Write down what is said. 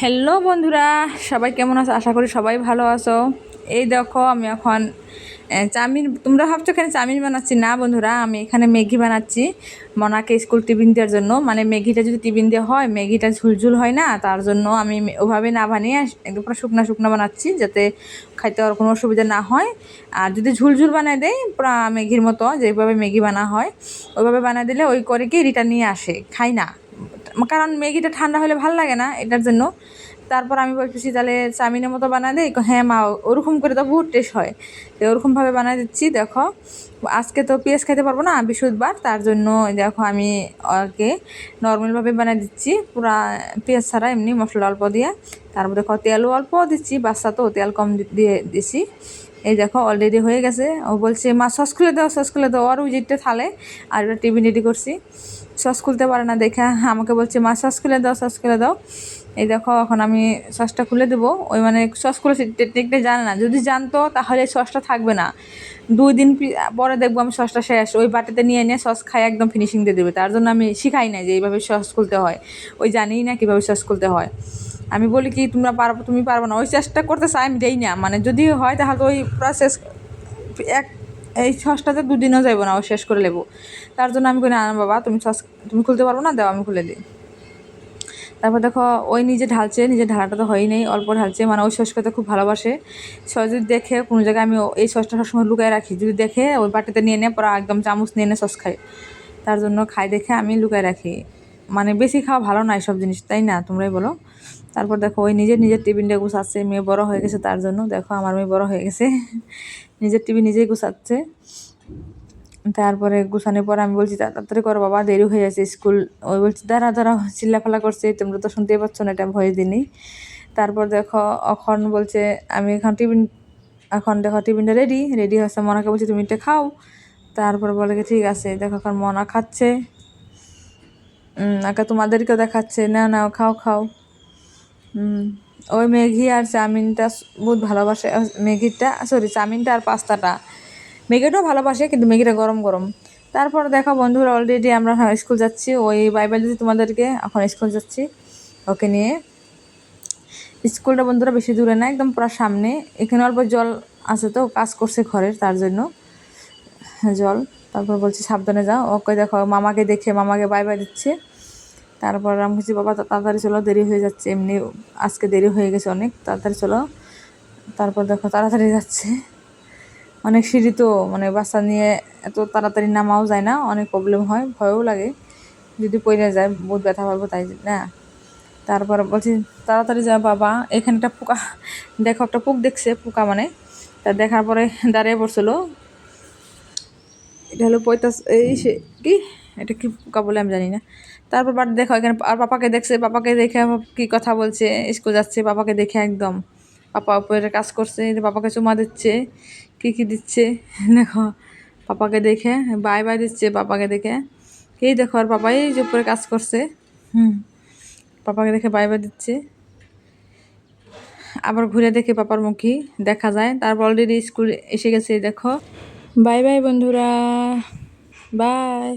Hello বন্ধুরা, সবাই কেমন আছো? আশা করি সবাই ভালো আছো। এই দেখো আমি এখন চাউমিন, তোমরা ভাবছো এখানে চাউমিন বানাচ্ছি না বন্ধুরা, আমি এখানে ম্যাগি বানাচ্ছি মনাকে স্কুল টিফিন দেওয়ার জন্য। মানে ম্যাগিটা যদি টিফিন দেওয়া হয়, ম্যাগিটা ঝুলঝুল হয় না, তার জন্য আমি ওভাবে না বানিয়ে একদম পুরো শুকনো শুকনো বানাচ্ছি, যাতে খাইতে আর কোনো অসুবিধা না হয়। আর যদি ঝুলঝুল বানায় দেয় পুরো ম্যাগির মতো, যেভাবে ম্যাগি বানা হয় ওইভাবে বানায় দিলে ওই করে কি রিটার্ন নিয়ে আসে, খাই না। কারণ ম্যাগিটা ঠান্ডা হলে ভালো লাগে না, এটার জন্য। তারপর আমি বলতেছি তাহলে চাউমিনের মতো বানায় দেয়, হ্যাঁ মা ওরকম করে তো বহুত টেস্ট হয়। তো ওরকমভাবে বানায় দিচ্ছি। দেখো আজকে তো পেঁয়াজ খেতে পারবো না, বৃহস্পতিবার, তার জন্য দেখো আমি ওকে নর্মালভাবে বানায় দিচ্ছি, পুরা পেঁয়াজ ছাড়া, এমনি মশলা অল্প দিয়ে। তারপর দেখো তেলও অল্প দিচ্ছি, বাচ্চা তো তেল কম দিয়ে দিছি। এই দেখো অলরেডি হয়ে গেছে। ও বলছে মা সস খুলে দাও, সস খুলে দাও, আর উইজিটটা থালে আর একটা টিফিন রেডি করছি। সস খুলতে পারে না দেখে আমাকে বলছে মা সস খুলে দাও, সস খুলে দাও। এই দেখো এখন আমি সসটা খুলে দেবো। ওই মানে সস খুলে টেকনিকটা জানে না, যদি জানতো তাহলে সসটা থাকবে না। 2 দিন পরে দেখবো আমি সসটা শেষ, ওই বাটিতে নিয়ে এনে সস খাই একদম ফিনিশিং দিয়ে দেবে। তার জন্য আমি শিখাই নাই যে এইভাবে সস খুলতে হয়, ওই জানিই না কীভাবে সস খুলতে হয়। আমি বলি কি তোমরা পারবো, তুমি পারবো না, ওই চেষ্টা করতে চাই, আমি দেই না। মানে যদি হয় তাহলে ওই প্রসেস এক এই সসটাতে 2 দিনও যাইব না, ও শেষ করে নেবো। তার জন্য আমি কই না বাবা, তুমি খুলতে পারবো না, দাও আমি খুলে দিই। তারপর দেখো ওই নিজে ঢালছে, নিজে ঢালাটা তো হয়ই নেই, অল্প ঢালছে। মানে ওই সস খেতে খুব ভালোবাসে। সস যদি দেখে কোনো জায়গায়, আমি এই সসটা সবসময় লুকায় রাখি, যদি দেখে ওই বাটিতে নিয়ে নে পরে একদম চামচ নিয়ে নে সস খায়। তার জন্য খাই দেখে আমি লুকায় রাখি। মানে বেশি খাওয়া ভালো না এসব জিনিস, তাই না? তোমরাই বলো। তারপর দেখো ওই নিজের টিফিনটা গুছাচ্ছে, মেয়ে বড় হয়ে গেছে তার জন্য। দেখো আমার মেয়ে বড় হয়ে গেছে, নিজের টিফিন নিজেই গুছাচ্ছে। তারপরে গুছানোর পর আমি বলছি তাড়াতাড়ি করো বাবা, দেরি হয়ে যাচ্ছে স্কুল। ওই বলছি দাঁড়া দাঁড়া, চিল্লাফাল্লা করছে, তোমরা তো শুনতেই পাচ্ছ না, এটা ভয়েস দিনই। তারপর দেখো এখন বলছে আমি এখন দেখো টিফিনটা রেডি রেডি হচ্ছে, মনাকে বলছি তুমি এটা খাও। তারপর বলে কি ঠিক আছে। দেখো এখন মনা খাচ্ছে, আঁকা তোমাদেরকেও দেখাচ্ছে, না না খাও খাও। ওই ম্যাগি আর চাউমিনটা বহুত ভালোবাসে, ম্যাগিটা সরি চাউমিনটা আর পাস্তাটা। ম্যাগিটাও ভালোবাসে কিন্তু ম্যাগিটা গরম গরম। তারপর দেখো বন্ধুরা অলরেডি আমরা স্কুল যাচ্ছি, ওই বাইবেল দিতে তোমাদেরকে, এখন স্কুল যাচ্ছি ওকে নিয়ে। স্কুলটা বন্ধুরা বেশি দূরে না, একদম পুরো সামনে। এখানে অল্প জল আছে, তো কাজ করছে ঘরের, তার জন্য জল। তারপর বলছি সাবধানে যাও। ওকে দেখো মামাকে দেখে মামাকে বাই বাই দিচ্ছে। তারপর আমি বলছি বাবা তাড়াতাড়ি চলো, দেরি হয়ে যাচ্ছে, এমনি আজকে দেরি হয়ে গেছে অনেক, তাড়াতাড়ি চলো। তারপর দেখো তাড়াতাড়ি যাচ্ছে। অনেক সিঁড়ি তো, মানে বাচ্চা নিয়ে এত তাড়াতাড়ি নামাও যায় না, অনেক প্রবলেম হয়, ভয়ও লাগে যদি পড়ে যায়, বহুত ব্যথা পাবো, তাই না? তারপর বলছি তাড়াতাড়ি যা বাবা। এখানটা পোকা, দেখো একটা পোক দেখছে, পোকা মানে। তা দেখার পরে দাঁড়িয়ে পড়ছিল। এটা হলো এই সে কি, এটা কি পোকা বলে আমি জানি না। তারপর দেখো এখানে আর পাপাকে দেখছে, পাপাকে দেখে কি কথা বলছে, স্কুল যাচ্ছে, পাপাকে দেখে একদম। পাপা উপরে কাজ করছে, পাপাকে চুমা দিচ্ছে, কি দিচ্ছে দেখো। পাপাকে দেখে বাই বাই দিচ্ছে, পাপাকে দেখে। এই দেখো আর পাপাই যে উপরে কাজ করছে, পাপাকে দেখে বাই বাই দিচ্ছে। আবার ঘুরে দেখে পাপার মুখী দেখা যায়। তারপর অলরেডি স্কুল এসে গেছে, দেখো। বাই বাই বন্ধুরা, বাই।